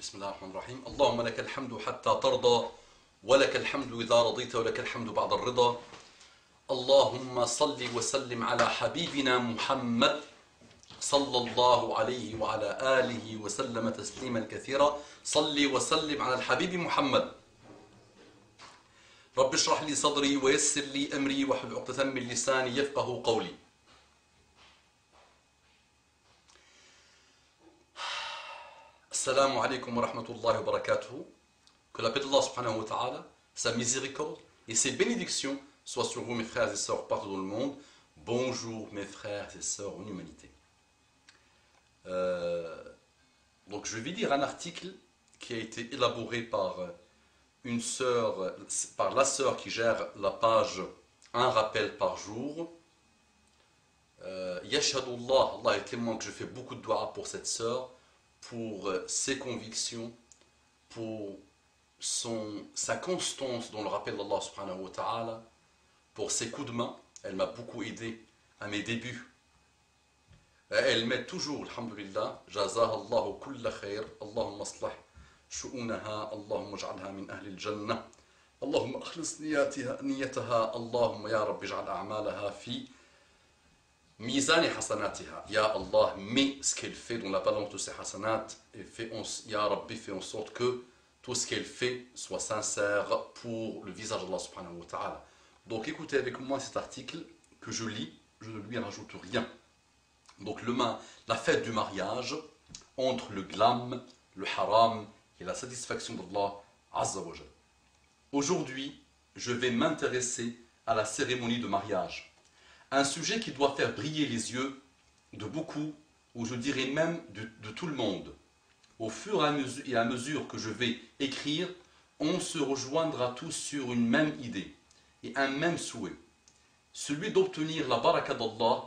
بسم الله الرحمن الرحيم. اللهم لك الحمد حتى ترضى ولك الحمد إذا رضيت ولك الحمد بعد الرضا. اللهم صل وسلم على حبيبنا محمد صلى الله عليه وعلى آله وسلم تسليما كثيرا. صل وسلم على الحبيب محمد. رب اشرح لي صدري ويسر لي أمري واحلل عقدة من لساني يفقه قولي. Assalamu alaikum wa rahmatullahi wa barakatuh. Que la paix d'Allah subhanahu wa ta'ala, sa miséricorde et ses bénédictions soient sur vous mes frères et sœurs partout dans le monde. Bonjour mes frères et sœurs en humanité. Donc je vais lire un article qui a été élaboré par une sœur, par la sœur qui gère la page Un rappel par jour. Yashhadullah, Allah est témoin que je fais beaucoup de doigts pour cette sœur, pour ses convictions, pour sa constance dans le rappel d'Allah subhanahu wa ta'ala, pour ses coups de main. Elle m'a beaucoup aidé à mes débuts. Elle m'aide toujours, alhamdulillah. Jazaha Allahu kulla khair. Allahumma aslah shu'unaha. Allahumma ij'alha min ahli al-jannah. Allahumma akhlis niyataha. Allahumma ya rabbi ij'al a'malaha fi Mizan et hasanatiha. Ya Allah, mets ce qu'elle fait dans la balance de ses hasanat et Ya Rabbi, fais en sorte que tout ce qu'elle fait soit sincère pour le visage d'Allah subhanahu wa ta'ala. Donc écoutez avec moi cet article que je lis, je ne lui rajoute rien. Donc la fête du mariage entre le glam, le haram et la satisfaction d'Allah azza wa jal. Aujourd'hui, je vais m'intéresser à la cérémonie de mariage. Un sujet qui doit faire briller les yeux de beaucoup, ou je dirais même de tout le monde. Au fur et à mesure que je vais écrire, on se rejoindra tous sur une même idée et un même souhait. Celui d'obtenir la baraka d'Allah,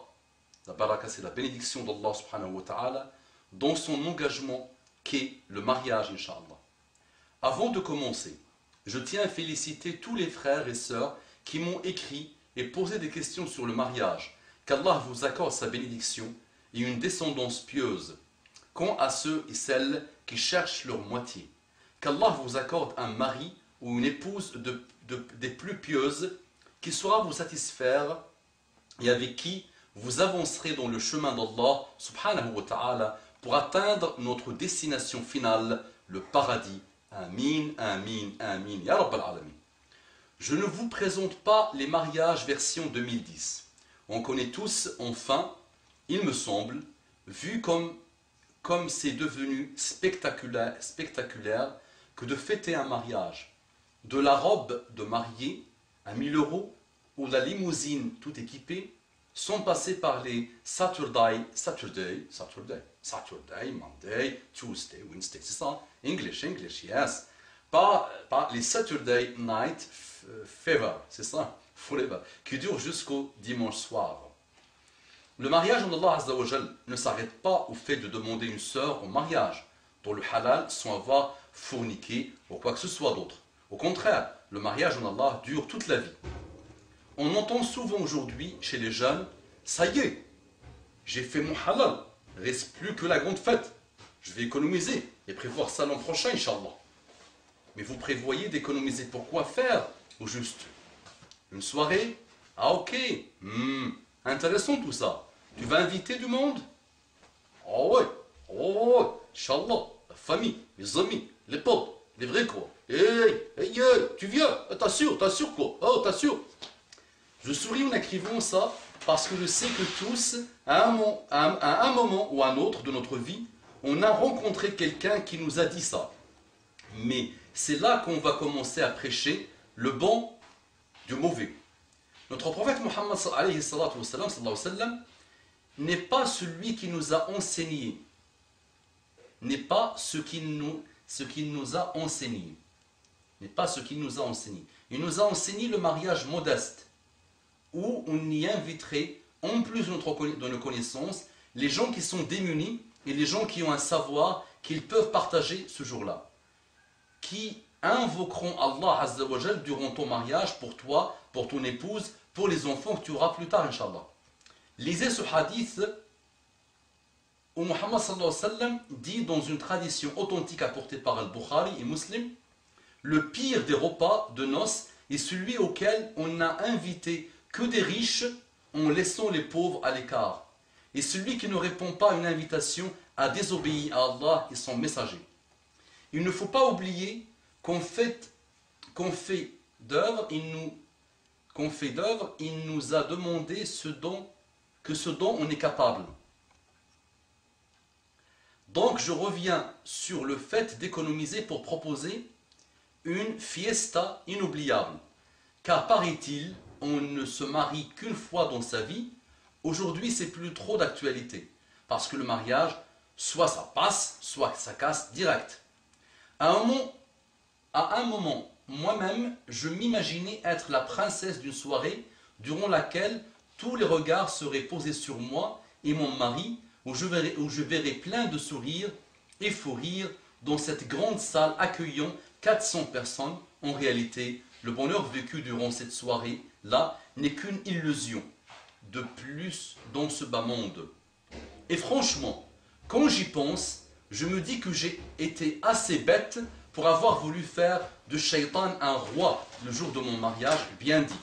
la baraka c'est la bénédiction d'Allah subhanahu wa ta'ala, dans son engagement qu'est le mariage, Inch'Allah. Avant de commencer, je tiens à féliciter tous les frères et sœurs qui m'ont écrit et poser des questions sur le mariage, qu'Allah vous accorde sa bénédiction et une descendance pieuse. Quant à ceux et celles qui cherchent leur moitié, qu'Allah vous accorde un mari ou une épouse des plus pieuses qui saura vous satisfaire et avec qui vous avancerez dans le chemin d'Allah subhanahu wa ta'ala pour atteindre notre destination finale, le paradis. Amin, amin, amin. Ya Rabbal Alamin. Je ne vous présente pas les mariages version 2010. On connaît tous, enfin, il me semble, vu comme c'est devenu spectaculaire que de fêter un mariage. De la robe de mariée à 1000 € ou la limousine tout équipée, sans passer par les Saturday, Monday, Tuesday, Wednesday, c'est ça? English, yes. Pas les Saturday Night Fever, c'est ça, forever, qui dure jusqu'au dimanche soir. Le mariage en Allah Azza wa Jal ne s'arrête pas au fait de demander une sœur au mariage, dans le halal sans avoir forniqué ou quoi que ce soit d'autre. Au contraire, le mariage en Allah dure toute la vie. On entend souvent aujourd'hui chez les jeunes, ça y est, j'ai fait mon halal, reste plus que la grande fête, je vais économiser et prévoir ça l'an prochain, Inch'Allah. Mais vous prévoyez d'économiser pour quoi faire? Ou juste une soirée? Ah ok, intéressant tout ça. Tu vas inviter du monde? Oh ouais, Inch'Allah, la famille, les amis, les potes, les vrais quoi. Hey, tu viens? T'assures quoi? Oh, t'assures? Je souris en écrivant ça parce que je sais que tous, à un moment ou à un autre de notre vie, on a rencontré quelqu'un qui nous a dit ça. Mais c'est là qu'on va commencer à prêcher le bon du mauvais. Notre prophète Muhammad sallallahu alayhi wa sallam n'est pas celui qui nous a enseigné. N'est pas ce qu'il nous a enseigné. N'est pas ce qu'il nous a enseigné. Il nous a enseigné le mariage modeste, où on y inviterait, en plus de nos connaissances, les gens qui sont démunis et les gens qui ont un savoir qu'ils peuvent partager ce jour-là, qui invoqueront Allah Azza wa Jal durant ton mariage pour toi, pour ton épouse, pour les enfants que tu auras plus tard, Inch'Allah. Lisez ce hadith où Muhammad sallallahu alayhi wa sallam dit dans une tradition authentique apportée par Al-Bukhari et Muslim, le pire des repas de noces est celui auquel on n'a invité que des riches en laissant les pauvres à l'écart, et celui qui ne répond pas à une invitation a désobéi à Allah et son messager. Il ne faut pas oublier qu'on fait d'œuvre, il nous a demandé ce dont on est capable. Donc je reviens sur le fait d'économiser pour proposer une fiesta inoubliable. Car paraît-il, on ne se marie qu'une fois dans sa vie. Aujourd'hui, c'est plus trop d'actualité. Parce que le mariage, soit ça passe, soit ça casse direct. À un moment, moi-même, je m'imaginais être la princesse d'une soirée durant laquelle tous les regards seraient posés sur moi et mon mari, où je verrais plein de sourires et faux rires dans cette grande salle accueillant 400 personnes. En réalité, le bonheur vécu durant cette soirée-là n'est qu'une illusion de plus dans ce bas monde. Et franchement, quand j'y pense, je me dis que j'ai été assez bête pour avoir voulu faire de Shaitan un roi le jour de mon mariage, bien dit.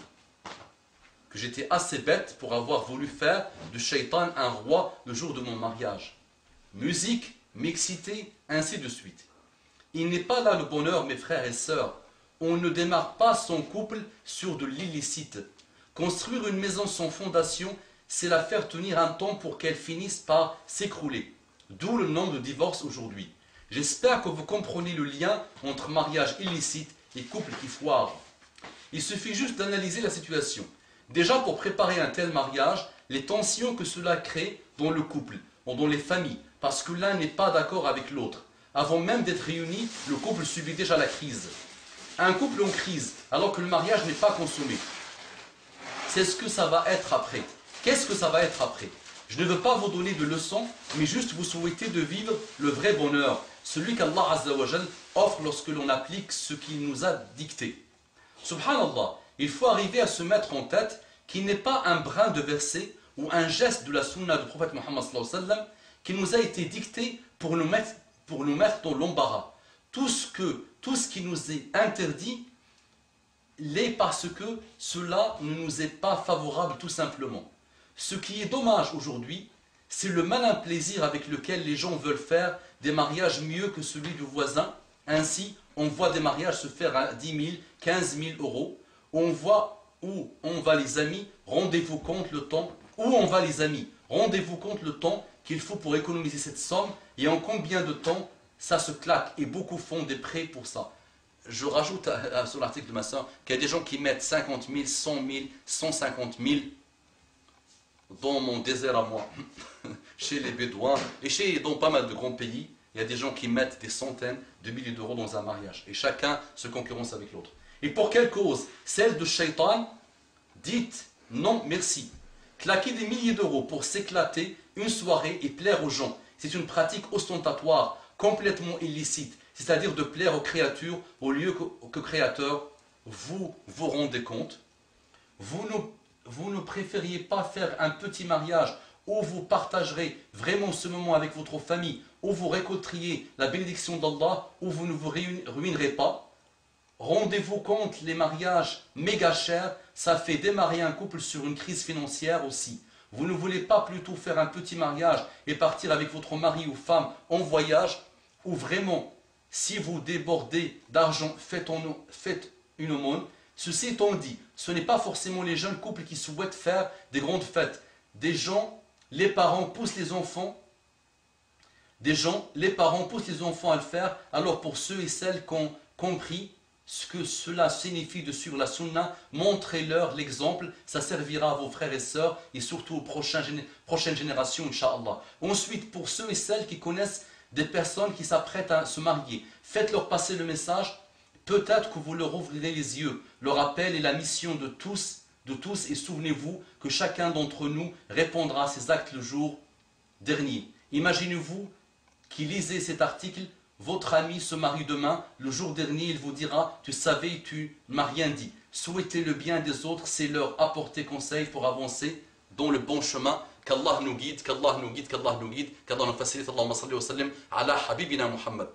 Que j'étais assez bête pour avoir voulu faire de Shaitan un roi le jour de mon mariage. Musique, mixité, ainsi de suite. Il n'est pas là le bonheur, mes frères et sœurs. On ne démarre pas son couple sur de l'illicite. Construire une maison sans fondation, c'est la faire tenir un temps pour qu'elle finisse par s'écrouler. D'où le nombre de divorces aujourd'hui. J'espère que vous comprenez le lien entre mariage illicite et couple qui foire. Il suffit juste d'analyser la situation. Déjà, pour préparer un tel mariage, les tensions que cela crée dans le couple, ou dans les familles, parce que l'un n'est pas d'accord avec l'autre. Avant même d'être réunis, le couple subit déjà la crise. Un couple en crise, alors que le mariage n'est pas consommé. C'est ce que ça va être après. Qu'est-ce que ça va être après? Je ne veux pas vous donner de leçons, mais juste vous souhaiter de vivre le vrai bonheur, celui qu'Allah Azza wa Jal offre lorsque l'on applique ce qu'il nous a dicté. Subhanallah, il faut arriver à se mettre en tête qu'il n'est pas un brin de verset ou un geste de la sunna du prophète Muhammad sallallahu alayhi wa sallam qui nous a été dicté pour nous mettre dans l'embarras. Tout ce qui nous est interdit l'est parce que cela ne nous est pas favorable tout simplement. Ce qui est dommage aujourd'hui, c'est le malin plaisir avec lequel les gens veulent faire des mariages mieux que celui du voisin. Ainsi, on voit des mariages se faire à 10 000, 15 000 euros. On voit où on va les amis, rendez-vous compte le temps. Où on va les amis, rendez-vous compte le temps qu'il faut pour économiser cette somme et en combien de temps ça se claque. Et beaucoup font des prêts pour ça. Je rajoute sur l'article de ma soeur qu'il y a des gens qui mettent 50 000, 100 000, 150 000 dans mon désert à moi, chez les Bédouins et dans pas mal de grands pays. Il y a des gens qui mettent des centaines de milliers d'euros dans un mariage et chacun se concurrence avec l'autre. Et pour quelle cause? Celle de Shaitan. Dites non merci. Claquer des milliers d'euros pour s'éclater une soirée et plaire aux gens, c'est une pratique ostentatoire, complètement illicite, c'est-à-dire de plaire aux créatures au lieu que Créateur. Vous vous rendez compte? Vous ne préfériez pas faire un petit mariage où vous partagerez vraiment ce moment avec votre famille, où vous récolteriez la bénédiction d'Allah, où vous ne vous ruinerez pas? Rendez-vous compte, les mariages méga chers, ça fait démarrer un couple sur une crise financière aussi. Vous ne voulez pas plutôt faire un petit mariage et partir avec votre mari ou femme en voyage, ou vraiment, si vous débordez d'argent, faites une aumône. Ceci étant dit, ce n'est pas forcément les jeunes couples qui souhaitent faire des grandes fêtes. Les parents poussent les enfants à le faire. Alors pour ceux et celles qui ont compris ce que cela signifie de suivre la sunna, montrez-leur l'exemple, ça servira à vos frères et sœurs et surtout aux prochaines générations, Inch'Allah. Ensuite, pour ceux et celles qui connaissent des personnes qui s'apprêtent à se marier, faites-leur passer le message. Peut-être que vous leur ouvrirez les yeux. Le rappel est la mission de tous, et souvenez-vous que chacun d'entre nous répondra à ses actes le jour dernier. Imaginez-vous qui lisez cet article, votre ami se marie demain, le jour dernier il vous dira « tu savais, tu ne m'as rien dit ». Souhaiter le bien des autres, c'est leur apporter conseil pour avancer dans le bon chemin. qu'Allah nous guide, qu'Allah nous guide, qu'Allah nous guide, qu'Allah nous facilite. Allahumma salli wa sallim ala habibina Muhammad.